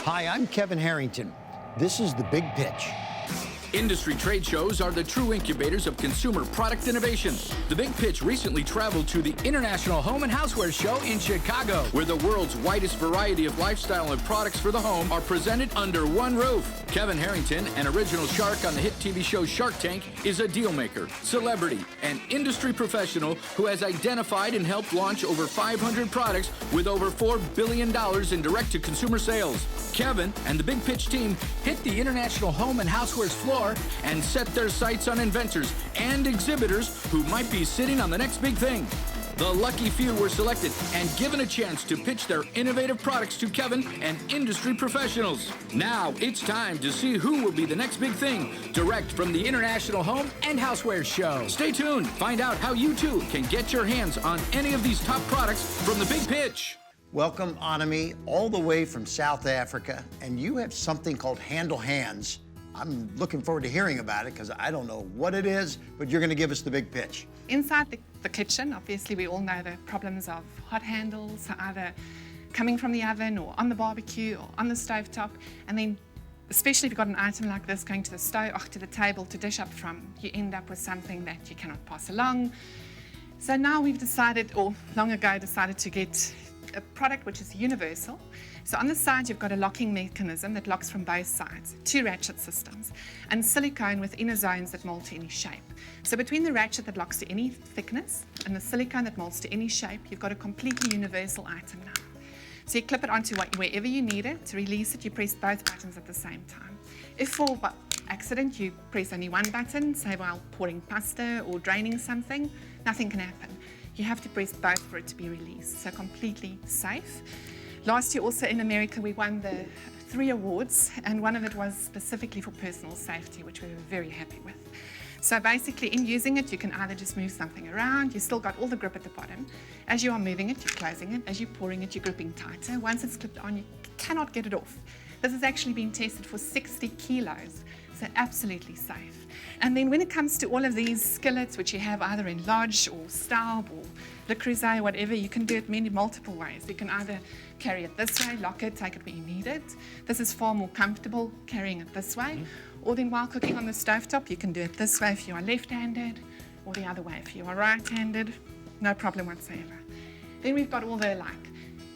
Hi, I'm Kevin Harrington. This is The Big Pitch. Industry trade shows are the true incubators of consumer product innovation. The Big Pitch recently traveled to the International Home and Houseware Show in Chicago, where the world's widest variety of lifestyle and products for the home are presented under one roof. Kevin Harrington, an original shark on the hit TV show Shark Tank, is a deal maker, celebrity, and industry professional who has identified and helped launch over 500 products with over $4 billion in direct-to-consumer sales. Kevin and the Big Pitch team hit the International Home and Houseware's floor and set their sights on inventors and exhibitors who might be sitting on the next big thing. The lucky few were selected and given a chance to pitch their innovative products to Kevin and industry professionals. Now it's time to see who will be the next big thing, direct from the International Home and Houseware Show. Stay tuned. Find out how you too can get your hands on any of these top products from the Big Pitch. Welcome, Anami, all the way from South Africa, and you have something called Handle Hands. I'm looking forward to hearing about it because I don't know what it is, but you're going to give us the big pitch. Inside the kitchen, obviously, we all know the problems of hot handles, either coming from the oven or on the barbecue or on the stovetop. And then, especially if you've got an item like this going to the stove or to the table to dish up from, you end up with something that you cannot pass along. So now we've decided, or long ago decided, to get a product which is universal. So on the side, you've got a locking mechanism that locks from both sides, 2 ratchet systems, and silicone with inner zones that mold to any shape. So between the ratchet that locks to any thickness and the silicone that molds to any shape, you've got a completely universal item now. So you clip it onto wherever you need it. To release it, you press both buttons at the same time. If for accident you press only one button, say while pouring pasta or draining something, nothing can happen. You have to press both for it to be released, so completely safe. Last year also in America we won the 3 awards, and one of it was specifically for personal safety, which we were very happy with. So basically in using it, you can either just move something around, you still got all the grip at the bottom. As you are moving it, you're closing it. As you're pouring it, you're gripping tighter. Once it's clipped on, you cannot get it off. This has actually been tested for 60 kilos, so absolutely safe. And then when it comes to all of these skillets, which you have either in Lodge or Staub or Le Creuset, whatever, you can do it multiple ways. You can either carry it this way, lock it, take it where you need it. This is far more comfortable carrying it this way. Or then while cooking on the stovetop, you can do it this way if you are left-handed, or the other way if you are right-handed. No problem whatsoever. Then we've got all the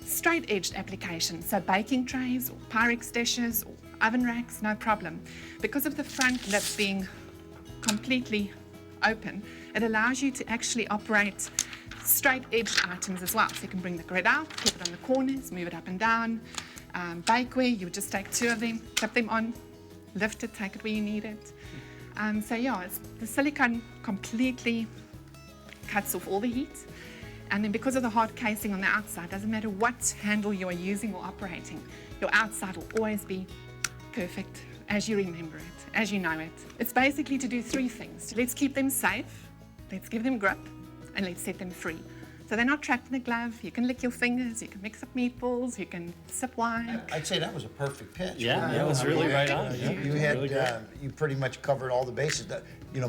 straight-edged applications, so baking trays or Pyrex dishes or oven racks, no problem. Because of the front lip being completely open, it allows you to actually operate straight-edged items as well. So you can bring the grid out, flip it on the corners, move it up and down. Bakeware, you would just take 2 of them, clip them on, lift it, take it where you need it. So yeah, the silicone completely cuts off all the heat. And then because of the hard casing on the outside, doesn't matter what handle you are using or operating, your outside will always be perfect as you remember it, as you know it. It's basically to do 3 things. Let's keep them safe, let's give them grip, and let's set them free. So they're not trapped in a glove. You can lick your fingers, you can mix up meatballs, you can sip wine. I'd say that was a perfect pitch. Yeah, it was really right on. You had, you pretty much covered all the bases.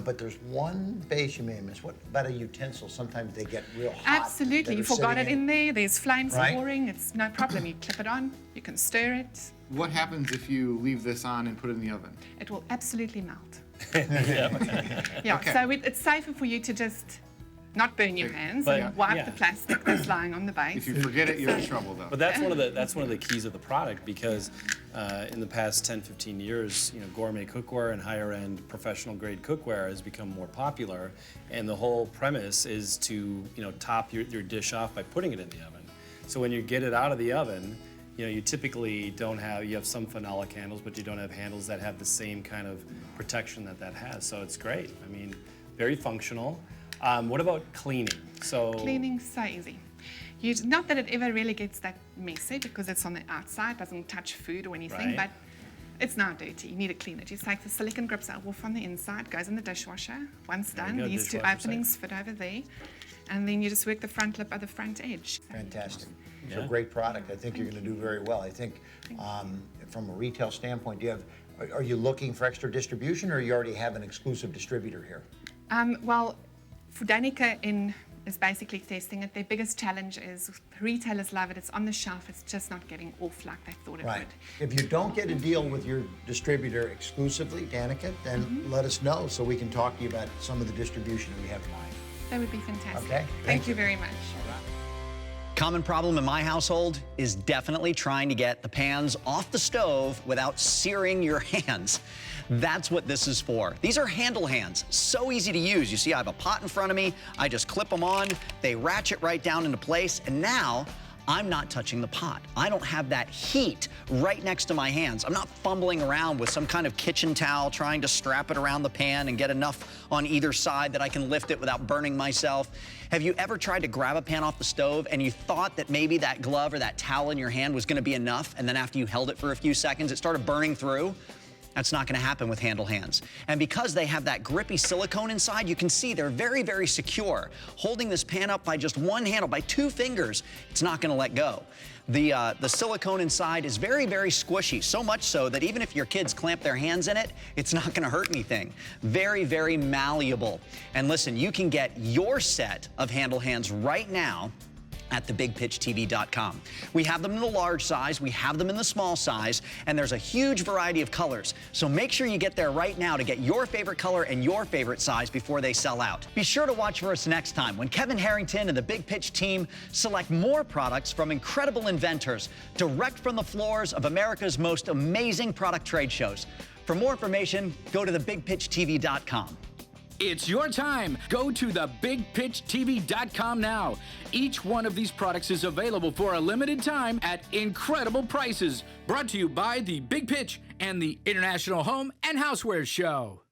But there's one base you may have missed. What about a utensil? Sometimes they get real hot. Absolutely, you forgot it in there. There's flames Right. pouring. It's no problem. You clip it on, you can stir it. What happens if you leave this on and put it in the oven? It will absolutely melt. Okay. So it's safer for you to just not burn your hands But- and wipe yeah. the plastic that's lying on the base. If you forget it, you're in trouble, though. But that's one of the keys of the product, because in the past 10, 15 years, gourmet cookware and higher end professional grade cookware has become more popular, and the whole premise is to top your dish off by putting it in the oven. So when you get it out of the oven, you typically you have some phenolic handles, but you don't have handles that have the same kind of protection that has. So it's great. I mean, very functional. What about cleaning? Cleaning's so easy. Not that it ever really gets that messy because it's on the outside, doesn't touch food or anything, Right. but it's now dirty. You need to clean it. You take the silicone grips off on the inside, goes in the dishwasher. Once There you done, go, these 2 dishwasher openings fit over there, and then you just work the front lip or the front edge. Fantastic. It's Yeah. a great product. I think you're going to do very well. I think from a retail standpoint, are you looking for extra distribution, or you already have an exclusive distributor here? Well, for Danica in is basically testing it. Their biggest challenge is retailers love it. It's on the shelf. It's just not getting off like they thought it Right. would. If you don't get a deal with your distributor exclusively, Danica, then let us know so we can talk to you about some of the distribution that we have in mind. That would be fantastic. Okay, Thank thank you you. very much. Common problem in my household is definitely trying to get the pans off the stove without searing your hands. That's what this is for. These are handle hands, so easy to use. You see, I have a pot in front of me. I just clip them on. They ratchet right down into place. And now I'm not touching the pot. I don't have that heat right next to my hands. I'm not fumbling around with some kind of kitchen towel trying to strap it around the pan and get enough on either side that I can lift it without burning myself. Have you ever tried to grab a pan off the stove and you thought that maybe that glove or that towel in your hand was gonna be enough, and then after you held it for a few seconds, it started burning through? That's not gonna happen with handle hands. And because they have that grippy silicone inside, you can see they're very, very secure. Holding this pan up by just one handle, by 2 fingers, it's not gonna let go. The silicone inside is very, very squishy, so much so that even if your kids clamp their hands in it, it's not gonna hurt anything. Very, very malleable. And listen, you can get your set of handle hands right now at thebigpitchtv.com. We have them in the large size, we have them in the small size, and there's a huge variety of colors. So make sure you get there right now to get your favorite color and your favorite size before they sell out. Be sure to watch for us next time when Kevin Harrington and the Big Pitch team select more products from incredible inventors direct from the floors of America's most amazing product trade shows. For more information, go to thebigpitchtv.com. It's your time. Go to thebigpitchtv.com now. Each one of these products is available for a limited time at incredible prices. Brought to you by The Big Pitch and the International Home and Housewares Show.